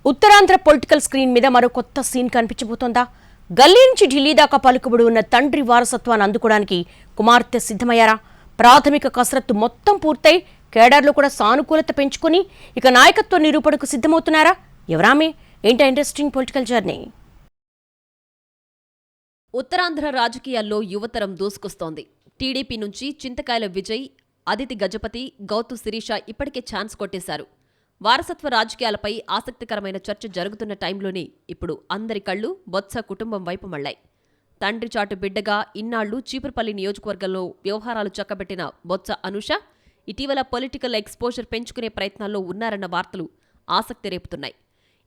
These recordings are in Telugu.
ఉత్తరాంధ్ర పొలిటికల్ స్క్రీన్ మీద మరో కొత్త సీన్ కనిపించబోతోందా? గల్లీ నుంచి ఢిల్లీ దాకా పలుకుబడి ఉన్న తండ్రి వారసత్వాన్ని అందుకోవడానికి కుమార్తె సిద్ధమయ్యారా? ప్రాథమిక కసరత్తు మొత్తం పూర్తయి కేడర్లు కూడా సానుకూలత పెంచుకుని ఇక నాయకత్వ నిరూపణకు సిద్ధమవుతున్నారా? ఎవరామే? ఏంటా ఇంట్రెస్టింగ్ పొలిటికల్ జర్నీ? ఉత్తరాంధ్ర రాజకీయాల్లో యువతరం దూసుకొస్తోంది. టీడీపీ నుంచి చింతకాయల విజయ్, అదితి గజపతి, గౌతు శిరీష ఇప్పటికే ఛాన్స్ కొట్టేశారు. వారసత్వ రాజకీయాలపై ఆసక్తికరమైన చర్చ జరుగుతున్న టైంలోనే ఇప్పుడు అందరి కళ్లు బొత్స కుటుంబం వైపు మళ్లాయి. తండ్రి చాటు బిడ్డగా ఇన్నాళ్లు చీపురుపల్లి నియోజకవర్గంలో వ్యవహారాలు చక్కబెట్టిన బొత్స అనూష ఇటీవల పొలిటికల్ ఎక్స్పోజర్ పెంచుకునే ప్రయత్నాల్లో ఉన్నారన్న వార్తలు ఆసక్తి రేపుతున్నాయి.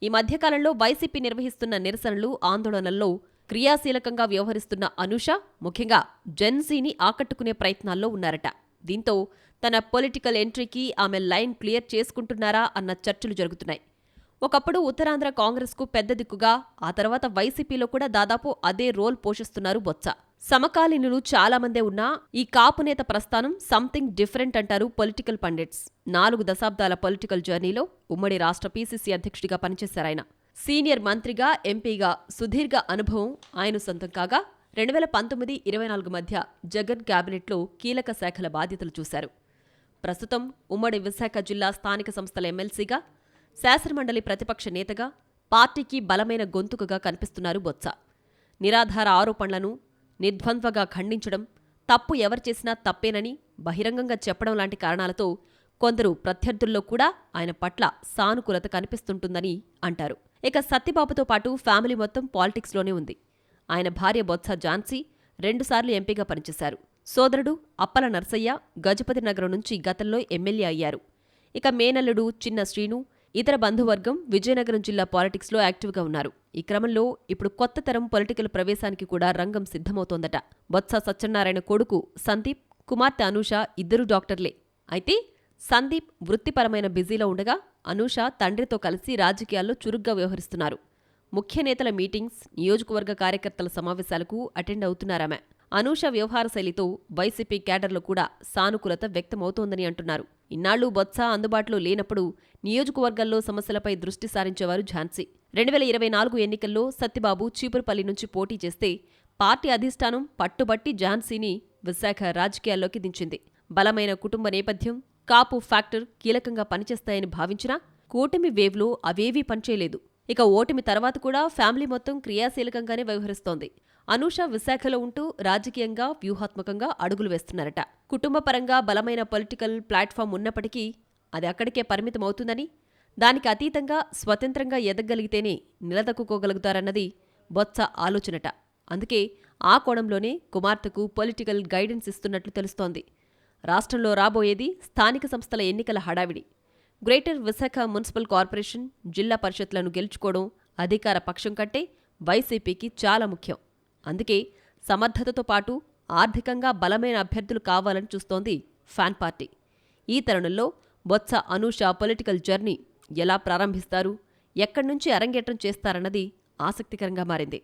ఈ మధ్యకాలంలో వైసీపీ నిర్వహిస్తున్న నిరసనలు, ఆందోళనల్లో క్రియాశీలకంగా వ్యవహరిస్తున్న అనూష ముఖ్యంగా జెన్సీని ఆకట్టుకునే ప్రయత్నాల్లో ఉన్నారట. దీంతో తన పొలిటికల్ ఎంట్రీకి ఆమె లైన్ క్లియర్ చేసుకుంటున్నారా అన్న చర్చలు జరుగుతున్నాయి. ఒకప్పుడు ఉత్తరాంధ్ర కాంగ్రెస్కు పెద్ద దిక్కుగా, ఆ తర్వాత వైసీపీలో కూడా దాదాపు అదే రోల్ పోషిస్తున్నారు బొత్స. సమకాలీనులు చాలామందే ఉన్నా ఈ కాపు నేత ప్రస్థానం సంథింగ్ డిఫరెంట్ అంటారు పొలిటికల్ పండిట్స్. 4 దశాబ్దాల పొలిటికల్ జర్నీలో ఉమ్మడి రాష్ట్ర పీసీసీ అధ్యక్షుడిగా పనిచేశారాయన. సీనియర్ మంత్రిగా, ఎంపీగా సుదీర్ఘ అనుభవం ఆయన సొంతం కాగా 2019-24 మధ్య జగన్ క్యాబినెట్లో కీలక శాఖల బాధ్యతలు చూశారు. ప్రస్తుతం ఉమ్మడి విశాఖ జిల్లా స్థానిక సంస్థల ఎమ్మెల్సీగా, శాసనమండలి ప్రతిపక్ష నేతగా, పార్టీకి బలమైన గొంతుకగా కనిపిస్తున్నారు బొత్స. నిరాధార ఆరోపణలను నిర్ద్వంద్వగా ఖండించడం, తప్పు ఎవరు చేసినా తప్పేనని బహిరంగంగా చెప్పడం లాంటి కారణాలతో కొందరు ప్రత్యర్థుల్లో కూడా ఆయన పట్ల సానుకూలత కనిపిస్తుంటుందని అంటారు. ఇక సత్యబాబుతో పాటు ఫ్యామిలీ మొత్తం పాలిటిక్స్లోనే ఉంది. ఆయన భార్య బొత్స ఝాన్సీ 2 సార్లు ఎంపీగా పనిచేశారు. సోదరుడు అప్పల నర్సయ్య గజపతి నగరం నుంచి గతంలో ఎమ్మెల్యే అయ్యారు. ఇక మేనల్లుడు చిన్న శ్రీను, ఇతర బంధువర్గం విజయనగరం జిల్లా పాలిటిక్స్లో యాక్టివ్గా ఉన్నారు. ఈ క్రమంలో ఇప్పుడు కొత్త తరం పొలిటికల్ ప్రవేశానికి కూడా రంగం సిద్ధమవుతోందట. బొత్స సత్యనారాయణ కొడుకు సందీప్, కుమార్తె అనూష ఇద్దరూ డాక్టర్లే. అయితే సందీప్ వృత్తిపరమైన బిజీలో ఉండగా అనూష తండ్రితో కలిసి రాజకీయాల్లో చురుగ్గా వ్యవహరిస్తున్నారు. ముఖ్య నేతల మీటింగ్స్, నియోజకవర్గ కార్యకర్తల సమావేశాలకు అటెండ్ అవుతున్నారామె. అనూష వ్యవహార శైలితో వైసీపీ క్యాడర్లో కూడా సానుకూలత వ్యక్తమవుతోందని అంటున్నారు. ఇన్నాళ్లు బొత్స అందుబాటులో లేనప్పుడు నియోజకవర్గాల్లో సమస్యలపై దృష్టి సారించేవారు ఝాన్సీ. 2024 ఎన్నికల్లో సత్యబాబు చీపురుపల్లి నుంచి పోటీ చేస్తే పార్టీ అధిష్టానం పట్టుబట్టి ఝాన్సీని విశాఖ రాజకీయాల్లోకి దించింది. బలమైన కుటుంబ నేపథ్యం, కాపు ఫ్యాక్టర్ కీలకంగా పనిచేస్తాయని భావించినా కూటమి వేవ్లో అవేవీ పనిచేయలేదు. ఇక ఓటమి తర్వాత కూడా ఫ్యామిలీ మొత్తం క్రియాశీలకంగానే వ్యవహరిస్తోంది. అనూష విశాఖలో ఉంటూ రాజకీయంగా, వ్యూహాత్మకంగా అడుగులు వేస్తున్నారట. కుటుంబపరంగా బలమైన పొలిటికల్ ప్లాట్ఫామ్ ఉన్నప్పటికీ అది అక్కడికే పరిమితమవుతుందని, దానికి అతీతంగా స్వతంత్రంగా ఎదగలిగితేనే నిలదొక్కుకోగలుగుతారన్నది బొత్స ఆలోచనట. అందుకే ఆ కోణంలోనే కుమార్తెకు పొలిటికల్ గైడెన్స్ ఇస్తున్నట్లు తెలుస్తోంది. రాష్ట్రంలో రాబోయేది స్థానిక సంస్థల ఎన్నికల హడావిడి. గ్రేటర్ విశాఖ మున్సిపల్ కార్పొరేషన్, జిల్లా పరిషత్లను గెలుచుకోవడం అధికార పక్షం కంటే వైసీపీకి చాలా ముఖ్యం. అందుకే సమర్థతతో పాటు ఆర్థికంగా బలమైన అభ్యర్థులు కావాలని చూస్తోంది ఫ్యాన్ పార్టీ. ఈ తరుణంలో బొత్స అనూష పొలిటికల్ జర్నీ ఎలా ప్రారంభిస్తారు, ఎక్కడి నుంచి అరంగేట్రం చేస్తారన్నది ఆసక్తికరంగా మారింది.